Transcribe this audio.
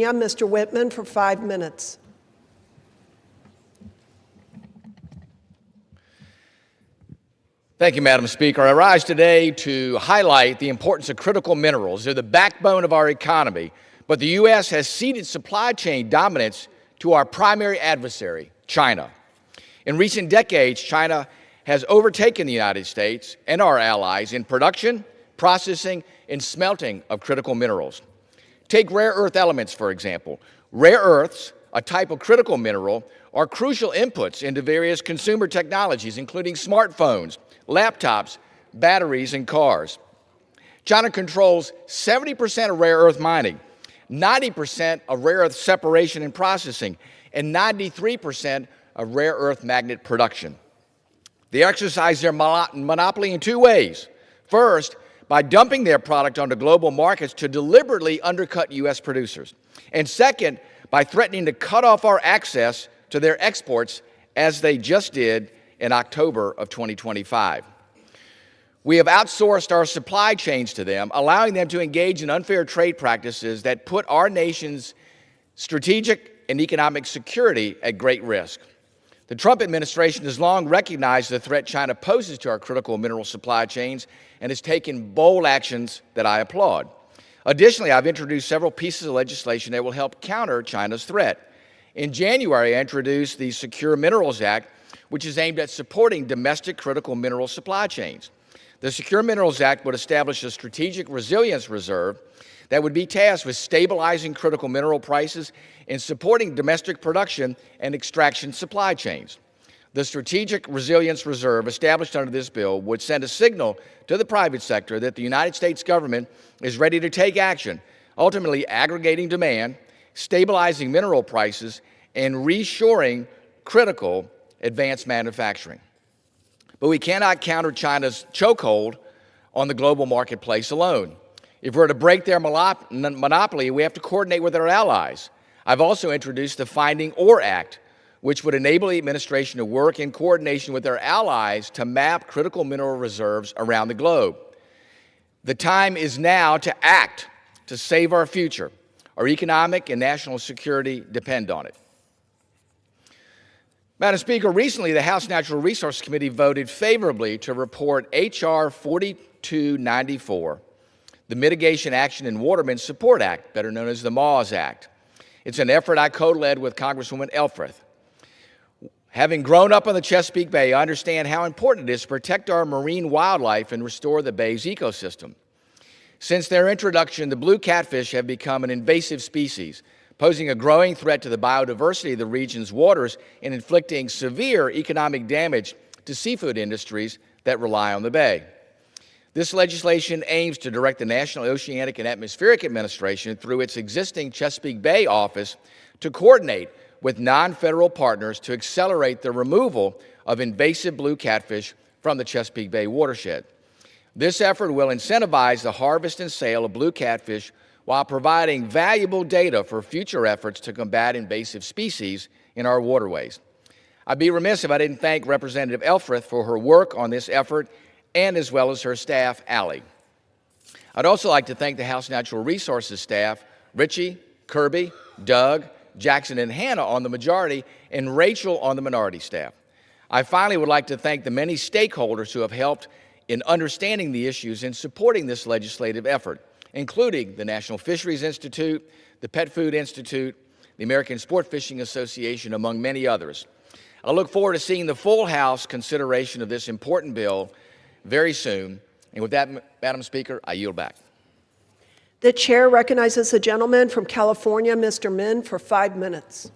Mr. Wittman for 5 minutes. Thank you, Madam Speaker. I rise today to highlight the importance of critical minerals. They're the backbone of our economy, but the U.S. has ceded supply chain dominance to our primary adversary, China. In recent decades, China has overtaken the United States and our allies in production, processing, and smelting of critical minerals. Take rare earth elements, for example. Rare earths, a type of critical mineral, are crucial inputs into various consumer technologies, including smartphones, laptops, batteries, and cars. China controls 70% of rare earth mining, 90% of rare earth separation and processing, and 93% of rare earth magnet production. They exercise their monopoly in two ways. First, by dumping their product onto global markets to deliberately undercut U.S. producers. And second, by threatening to cut off our access to their exports, as they just did in October of 2025. We have outsourced our supply chains to them, allowing them to engage in unfair trade practices that put our nation's strategic and economic security at great risk. The Trump administration has long recognized the threat China poses to our critical mineral supply chains and has taken bold actions that I applaud. Additionally, I've introduced several pieces of legislation that will help counter China's threat. In January, I introduced the Secure Minerals Act, which is aimed at supporting domestic critical mineral supply chains. The Secure Minerals Act would establish a strategic resilience reserve that would be tasked with stabilizing critical mineral prices and supporting domestic production and extraction supply chains. The Strategic Resilience Reserve established under this bill would send a signal to the private sector that the United States government is ready to take action, ultimately aggregating demand, stabilizing mineral prices, and reshoring critical advanced manufacturing. But we cannot counter China's chokehold on the global marketplace alone. If we're to break their monopoly, we have to coordinate with our allies. I've also introduced the Finding Ore Act, which would enable the administration to work in coordination with their allies to map critical mineral reserves around the globe. The time is now to act to save our future. Our economic and national security depend on it. Madam Speaker, recently the House Natural Resources Committee voted favorably to report H.R. 4294, the Mitigation Action and Waterman Support Act, better known as the MAWS Act. It's an effort I co-led with Congresswoman Elfreth. Having grown up on the Chesapeake Bay, I understand how important it is to protect our marine wildlife and restore the bay's ecosystem. Since their introduction, the blue catfish have become an invasive species, posing a growing threat to the biodiversity of the region's waters and inflicting severe economic damage to seafood industries that rely on the bay. This legislation aims to direct the National Oceanic and Atmospheric Administration through its existing Chesapeake Bay office to coordinate with non-federal partners to accelerate the removal of invasive blue catfish from the Chesapeake Bay watershed. This effort will incentivize the harvest and sale of blue catfish while providing valuable data for future efforts to combat invasive species in our waterways. I'd be remiss if I didn't thank Representative Elfreth for her work on this effort, and as well as her staff, Allie. I'd also like to thank the House Natural Resources staff, Richie, Kirby, Doug, Jackson, and Hannah on the majority, and Rachel on the minority staff. I finally would like to thank the many stakeholders who have helped in understanding the issues and supporting this legislative effort, including the National Fisheries Institute, the Pet Food Institute, the American Sport Fishing Association, among many others. I look forward to seeing the full House consideration of this important bill very soon. And with that, Madam Speaker, I yield back. The chair recognizes the gentleman from California, Mr. Min, for 5 minutes.